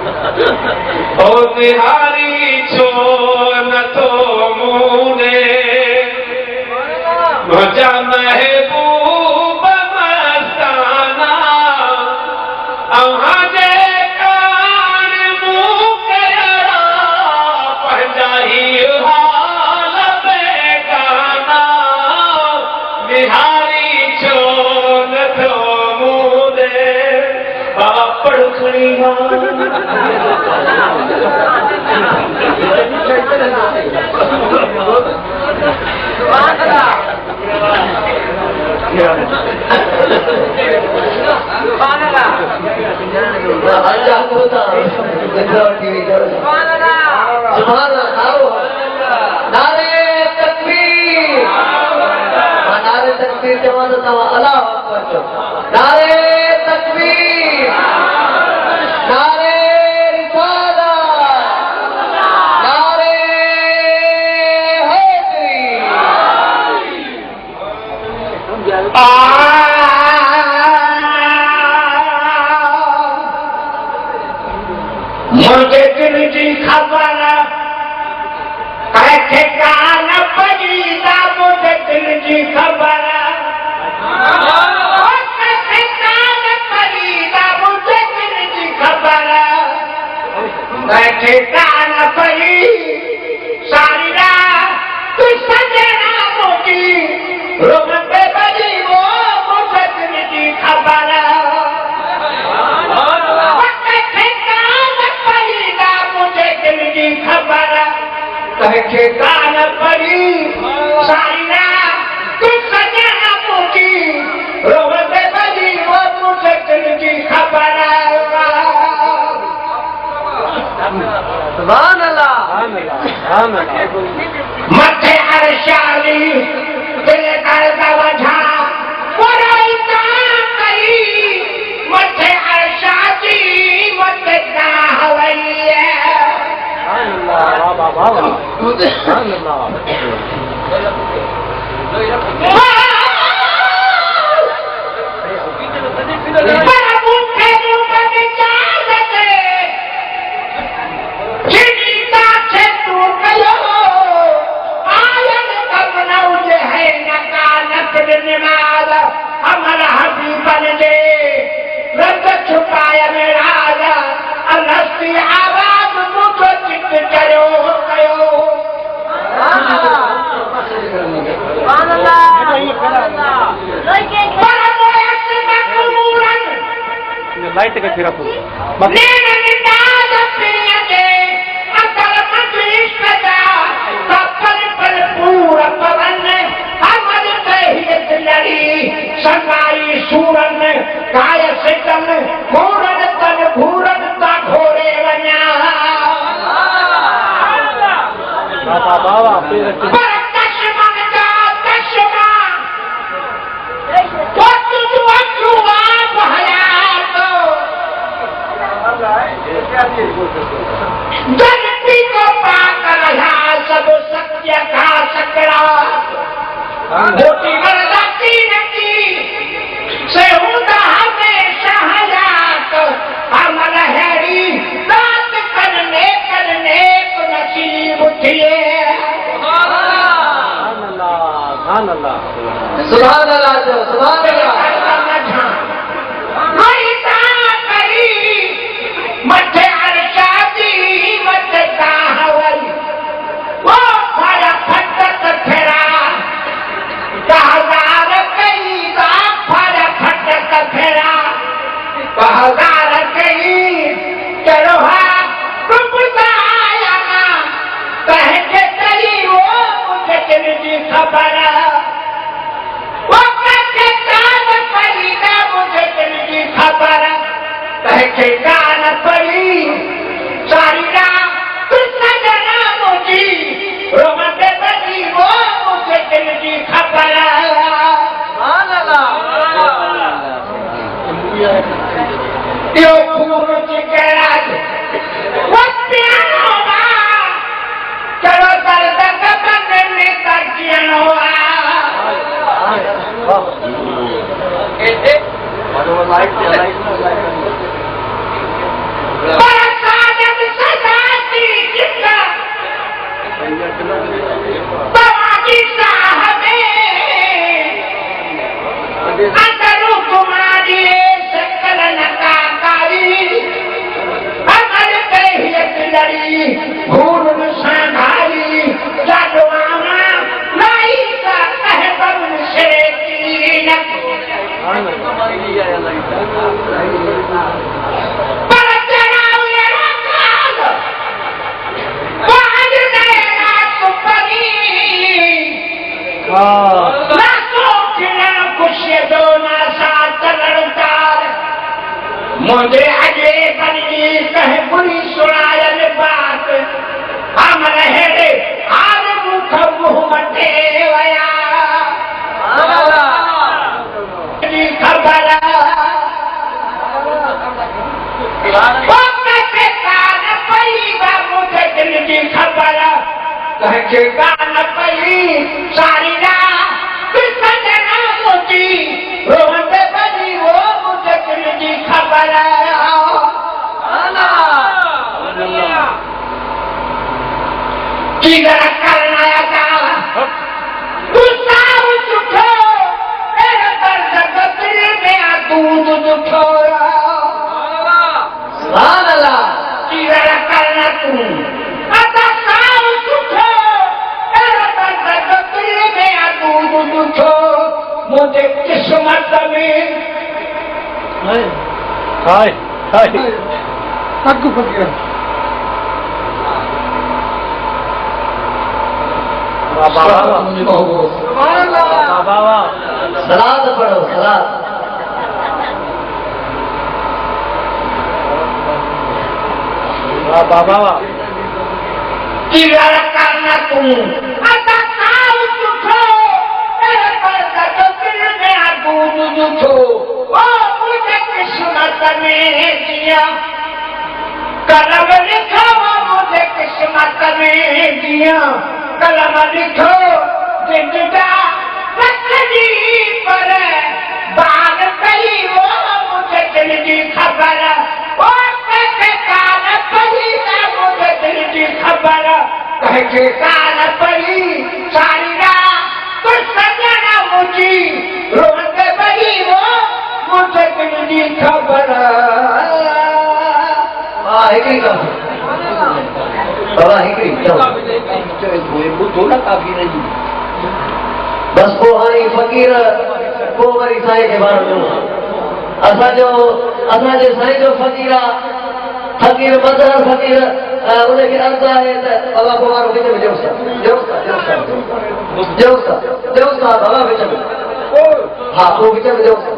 ओ बिहारी छो न तो मूने मजा महबूब मस्ताना अहाजे कान मुंह करा पंजाही हाल बेगाना बिहारी छो न तो मूने पापड़ खड़ी मुझे दिल जी खबर कैसे कान पजीदा मुझे दिल जी खबर कैसे कान पजीदा मुझे दिल जी खबर कैसे कान पजी सारी रात तू सजना मुझी रोम पे बजी वो मुझे दिल जी खबर कहे कान पड़ी सारी रात तू सजना पूछी रोते बजी वो मुझे दिल की खबर सुभान अल्लाह मथे अरशाली दिल करता वझा बुराई ना कही मथे अरशाली मथे ना हवई हमारा हबी बन दे रब छुपाया मेरा अनस्ती आवाज मुझे चित करो लाइट का फिर संगाई सूरन काय सिकन घूरन तन घूरन ता घोड़े वञा धरती को पाकर सब सत्य का सकड़ा मोटी वरदाती नकी से होता हमेशा हयात अमल हैरी दात करने को नसीब थिए सुभान अल्लाह सुभान अल्लाह मथे अरशादी मथे काहवल वो फड़ा फटक फेरा कहदार कई का फड़ा फटक फेरा कहदार कई चलो हाँ रुपता आया ना कह के कही वो मुझे दिल की खबर वो कैसे भूल सांघारी जादवाना लाई का कहबन से की पर चढ़ाओ ये काल बाज ने रात परी ना सोच ना कुछ दो ना साथ लड़कार मुझे अजे बनी कहे बुरी सुनायन बात हम रहे हार मुख मुँह मटे वया खबर कान पई मुझे दिल की खबर कहे कान पई सारी रात सजना मोती रोहते बनी वो मुझे दिल की खबर किधर करना था गुस्सा उठो मेरे दर्द दिल में दूध उठो किधर करना तुम मुझे किस्मत में हाय हाय आपको फकीर सलाद पढ़ो सलाद बाबा किधर करना तुम दूध उठो वो मुझे किस्मत में दिया कलम लिखो वो मुझे किस्मत में दिया कलम लिखो जिंदा रखनी पर बाल कही वो मुझे दिल की खबर वो कान पड़ी मुझे दिल की खबर कह के कान पड़ी सारी रात तो सजना मुझी रोते बड़ी वो मुझे दिल की खबर हिकिड़ी कम बाबा हिकिड़ी ॿुधो न काफ़ी रही बस पोइ हाणे फ़क़ीर पोइ वरी साईं खे बारो असांजे साईं जो फ़क़ीर आहे फ़क़ीर मदर फ़क़ीर उनखे अर्ज़ु आहे त बाबा पोइ वारो विच में ॾियोसि था बाबा विच में हाँ पोइ विच में ॾियोसि